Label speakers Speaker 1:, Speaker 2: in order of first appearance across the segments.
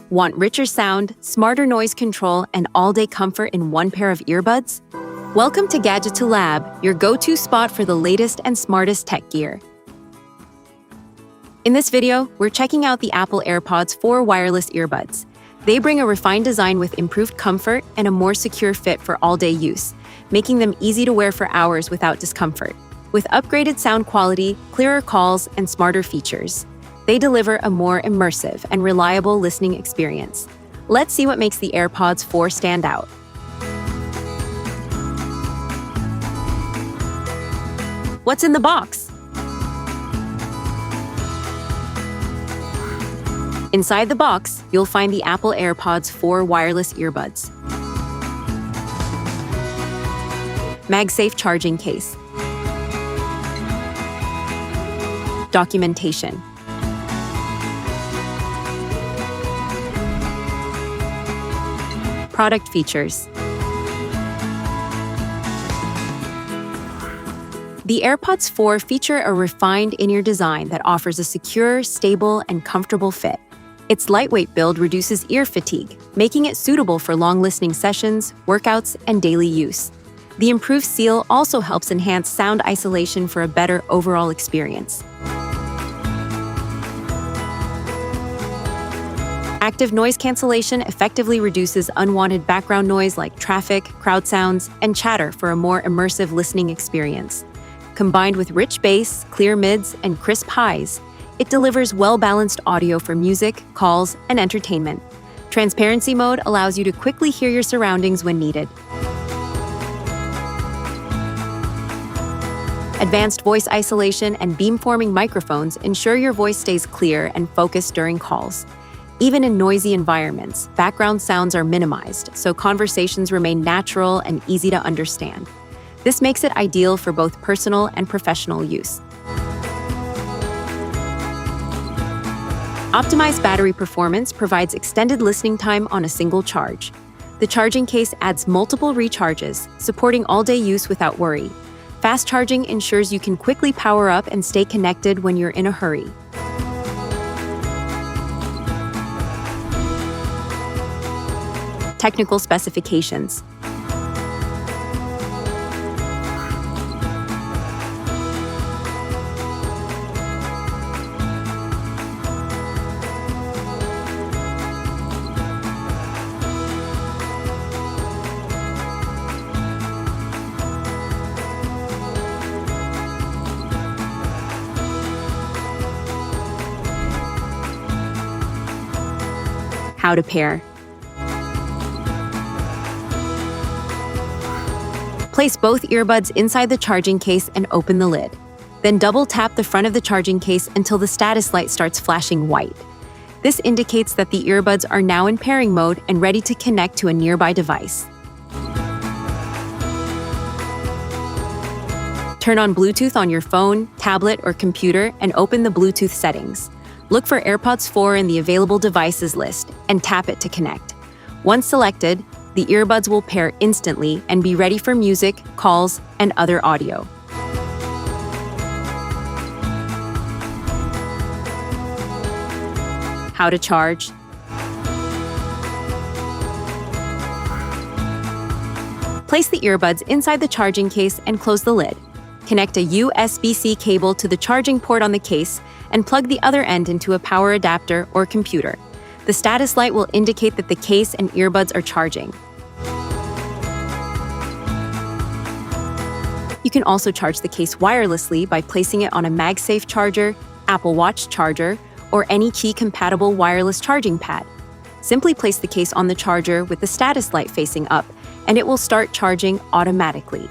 Speaker 1: Want richer sound, smarter noise control, and all-day comfort in one pair of earbuds? Welcome to Gadgeto Lab, your go-to spot for the latest and smartest tech gear. In this video, we're checking out the Apple AirPods 4 wireless earbuds. They bring a refined design with improved comfort and a more secure fit for all-day use, making them easy to wear for hours without discomfort. With upgraded sound quality, clearer calls, and smarter features, they deliver a more immersive and reliable listening experience. Let's see what makes the AirPods 4 stand out. What's in the box? Inside the box, you'll find the Apple AirPods 4 wireless earbuds, MagSafe charging case, documentation, product features. The AirPods 4 feature a refined in-ear design that offers a secure, stable, and comfortable fit. Its lightweight build reduces ear fatigue, making it suitable for long listening sessions, workouts, and daily use. The improved seal also helps enhance sound isolation for a better overall experience. Active noise cancellation effectively reduces unwanted background noise like traffic, crowd sounds, and chatter for a more immersive listening experience. Combined with rich bass, clear mids, and crisp highs, it delivers well-balanced audio for music, calls, and entertainment. Transparency mode allows you to quickly hear your surroundings when needed. Advanced voice isolation and beamforming microphones ensure your voice stays clear and focused during calls. Even in noisy environments, background sounds are minimized, so conversations remain natural and easy to understand. This makes it ideal for both personal and professional use. Optimized battery performance provides extended listening time on a single charge. The charging case adds multiple recharges, supporting all-day use without worry. Fast charging ensures you can quickly power up and stay connected when you're in a hurry. Technical specifications. How to pair. Place both earbuds inside the charging case and open the lid. Then double tap the front of the charging case until the status light starts flashing white. This indicates that the earbuds are now in pairing mode and ready to connect to a nearby device. Turn on Bluetooth on your phone, tablet, or computer and open the Bluetooth settings. Look for AirPods 4 in the available devices list and tap it to connect. Once selected, the earbuds will pair instantly and be ready for music, calls, and other audio. How to charge. Place the earbuds inside the charging case and close the lid. Connect a USB-C cable to the charging port on the case and plug the other end into a power adapter or computer. The status light will indicate that the case and earbuds are charging. You can also charge the case wirelessly by placing it on a MagSafe charger, Apple Watch charger, or any key-compatible wireless charging pad. Simply place the case on the charger with the status light facing up, and it will start charging automatically.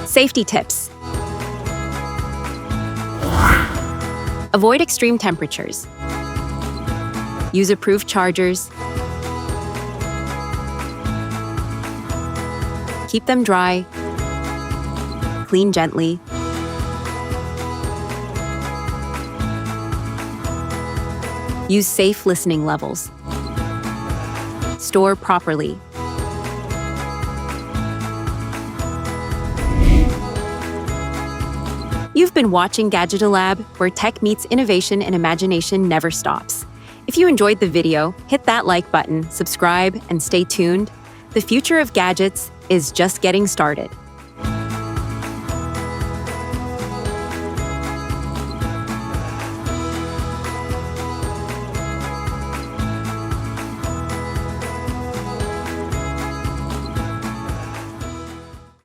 Speaker 1: Safety tips. Avoid extreme temperatures. Use approved chargers. Keep them dry. Clean gently. Use safe listening levels. Store properly. You've been watching Gadgeto Lab, where tech meets innovation and imagination never stops. If you enjoyed the video, hit that like button, subscribe, and stay tuned. The future of gadgets is just getting started.